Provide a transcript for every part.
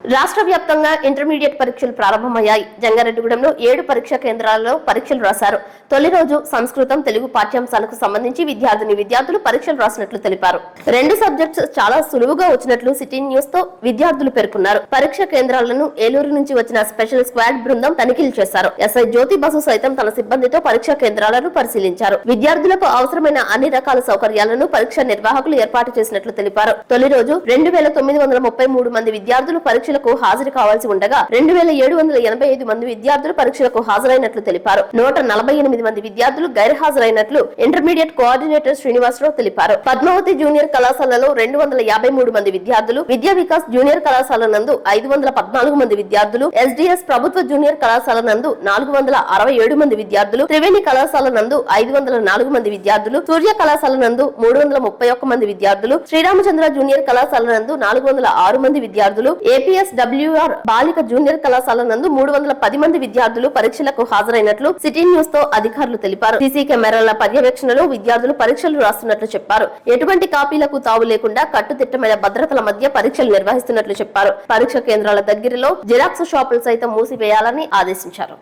రాష్ట్ర వ్యాప్తంగా ఇంటర్మీడియట్ పరీక్షలు ప్రారంభమయ్యాయి. జంగారెడ్డిగూడెంలో 7 పరీక్షా కేంద్రాలలో పరీక్షలు రాశారు. తొలి రోజు సంస్కృతం, తెలుగు పాఠ్యాంశాలకు సంబంధించి విద్యార్థులు పరీక్షలు రాసినట్లు తెలిపారు. 2 సబ్జెక్ట్స్ చాలా సులువుగా వచ్చినట్లు సిటీ న్యూస్ తో విద్యార్థులు పేర్కొన్నారు. పరీక్షా కేంద్రాలను ఏలూరు నుంచి వచ్చిన స్పెషల్ స్క్వాడ్ బృందం తనిఖీలు చేశారు. ఎస్ఐ జ్యోతి బసు సైతం తన సిబ్బందితో పరీక్షా కేంద్రాలను పరిశీలించారు. విద్యార్థులకు అవసరమైన అన్ని రకాల సౌకర్యాలను పరీక్ష నిర్వాహకులు ఏర్పాటు చేసినట్లు తెలిపారు. తొలి రోజు 2933 మంది విద్యార్థులు పరీక్షలకు హాజరు కావాల్సి ఉండగా 2785 మంది విద్యార్థులు పరీక్షలకు హాజరైనట్లు తెలిపారు. 148 మంది విద్యార్థులు గైర్హాజరైనట్లు ఇంటర్మీడియట్ కోఆర్డినేటర్ శ్రీనివాసరావు తెలిపారు. పద్మావతి జూనియర్ కళాశాలలో 253 మంది విద్యార్థులు, విద్యా వికాస్ జూనియర్ కళాశాల నందు 514 మంది విద్యార్థులు, ఎస్డిఎస్ ప్రభుత్వ జూనియర్ కళాశాల నందు 467 మంది విద్యార్థులు, త్రివేణి కళాశాల నందు 504 మంది విద్యార్థులు, సూర్య కళాశాల నందు 331 మంది విద్యార్థులు, శ్రీరామచంద్ర జూనియర్ కళాశాల నందు 406 మంది విద్యార్థులు, ఏపీఎస్డబ్ల్యూఆర్ బాలిక జూనియర్ కళాశాల నందు 310 మంది విద్యార్థులు పరీక్షలకు హాజరైనట్లు సిటీ న్యూస్ తో అధికారులు తెలిపారు. సీసీ కెమెరాల పర్యవేక్షణలో విద్యార్థులు పరీక్షలు రాస్తున్నట్లు చెప్పారు. ఎటువంటి కాపీలకు తావు లేకుండా కట్టుదిట్టమైన భద్రతల మధ్య పరీక్షలు నిర్వహిస్తున్నట్లు చెప్పారు. పరీక్ష కేంద్రాల దగ్గరలో జిరాక్స్ షాపులు సైతం మూసివేయాలని ఆదేశించారు.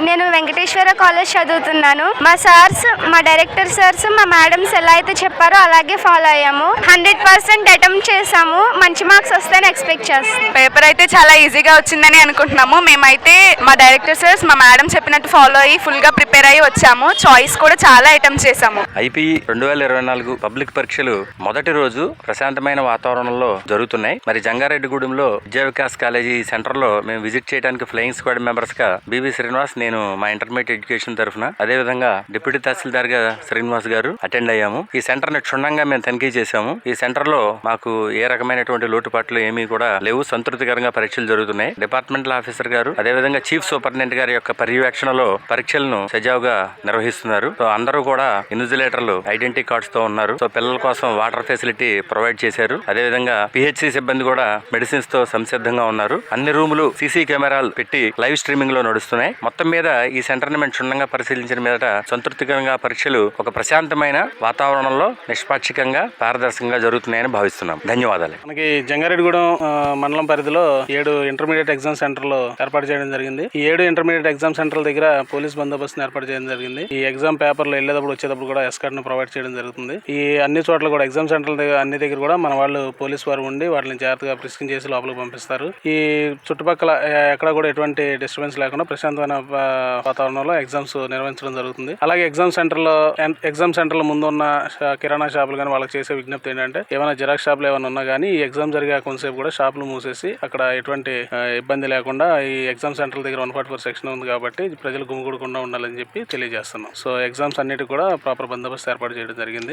నేను వెంకటేశ్వర కాలేజ్ చదువుతున్నాను. మా సార్స్, మా డైరెక్టర్ సార్స్, మా మేడమ్స్ ఎలా అయితే చెప్పారో అలాగే ఫాలో అయ్యాము. 100% అటెంప్ట్ చేసాము. మంచి మార్క్స్ వస్తాయని ఎక్స్పెక్ట్ చేస్తాం. పేపర్ అయితే చాలా ఈజీగా వచ్చిందని అనుకుంటున్నాము. మేమైతే మా డైరెక్టర్ సార్స్, మా మేడం చెప్పినట్టు ఫాలో అయ్యి ఫుల్ గా ప్రిపేర్ అయ్యి వచ్చాము. చాయిస్ కూడా చాలా అటెంప్ట్ చేసాము. ఐపీ 2024 పబ్లిక్ పరీక్షలు మొదటి రోజు ప్రశాంతమైన వాతావరణంలో జరుగుతున్నాయి. మరి జంగారెడ్డిగూడెంలో విద్యా వికాస్ కాలేజీ సెంటర్ లో మేము విజిట్ చేయడానికి ఫ్లయింగ్ స్క్వాడ్ మెంబర్స్ గా బివి శ్రీనివాస్, నేను మా ఇంటర్మీడియట్ ఎడ్యుకేషన్ తరఫున, అదే విధంగా డిప్యూటీ తహసీల్దార్ గా శ్రీనివాస్ గారు అటెండ్ అయ్యాము. ఈ సెంటర్ ని క్షుణ్ణంగా మేము తనిఖీ చేశాము. ఈ సెంటర్ లో మాకు ఏ రకమైనటువంటి లోటుపాట్లు ఏమీ కూడా లేవు. సంతృప్తికరంగా పరీక్షలు జరుగుతున్నాయి. డిపార్ట్మెంటల్ ఆఫీసర్ గారు, అదే విధంగా చీఫ్ సూపరింటెండెంట్ గారి యొక్క పర్యవేక్షణలో పరీక్షలను సజావుగా నిర్వహిస్తున్నారు. సో అందరూ కూడా ఇన్విజిలేటర్లు ఐడెంటిటీ కార్డ్స్ తో ఉన్నారు. సో పిల్లల కోసం వాటర్ ఫెసిలిటీ ప్రొవైడ్ చేశారు. అదే విధంగా పిహెచ్సి సిబ్బంది కూడా మెడిసిన్స్ తో సంసిద్ధంగా ఉన్నారు. అన్ని రూములు సీసీ కెమెరాలు పెట్టి లైవ్ స్ట్రీమింగ్ లో నడుస్తున్నాయి. మొత్తం మీద ఈ సెంటర్ ని మేము క్షుణ్ణంగా పరిశీలించిన మీద సంతృప్తికరంగా పరీక్షలు ఒక ప్రశాంతమైన వాతావరణంలో నిష్పాక్షికంగా పారదర్శకంగా జరుగుతున్నాయని భావిస్తున్నాం. ధన్యవాదాలు. మనకి జంగారెడ్డిగూడెం మండలం పరిధిలో 7 ఇంటర్మీడియట్ ఎగ్జామ్ సెంటర్లు ఏర్పాటు చేయడం జరిగింది. ఈ 7 ఇంటర్మీడియట్ ఎగ్జామ్ సెంటర్ల దగ్గర పోలీస్ బందోబస్తును ఏర్పాటు చేయడం జరిగింది. ఈ ఎగ్జామ్ పేపర్లు వెళ్ళేటప్పుడు వచ్చేటప్పుడు కూడా ఎస్కార్ట్ ను ప్రొవైడ్ చేయడం జరుగుతుంది. ఈ అన్ని చోట్ల కూడా ఎగ్జామ్ సెంటర్ల దగ్గర అన్ని దగ్గర కూడా మన వాళ్ళు పోలీస్ వారు ఉండి వాటిని జాగ్రత్తగా ప్రిస్కిన్ చేసి లోపలికి పంపిస్తారు. ఈ చుట్టుపక్కల ఎక్కడ కూడా ఎటువంటి డిస్టర్బెన్స్ లేకుండా ప్రశాంతమైన వాతావరణంలో ఎగ్జామ్స్ నిర్వహించడం జరుగుతుంది. అలాగే ఎగ్జామ్ సెంటర్ల ముందు ఉన్న కిరాణా షాపులు కానీ వాళ్ళకి చేసే విజ్ఞప్తి ఏంటంటే, ఏమైనా జిరాక్స్ షాపులు ఏమైనా ఉన్నా కానీ ఈ ఎగ్జామ్ జరిగే కొంతసేపు కూడా షాపులు మూసేసి అక్కడ ఎటువంటి ఇబ్బంది లేకుండా ఈ ఎగ్జామ్ సెంటర్ల దగ్గర 144 సెక్షన్ ఉంది కాబట్టి ప్రజలు గుమిగూడకుండా ఉండాలని చెప్పి తెలియజేస్తున్నాం. సో ఎగ్జామ్స్ అన్నిటి కూడా ప్రాపర్ బందోబస్తు ఏర్పాటు చేయడం జరిగింది.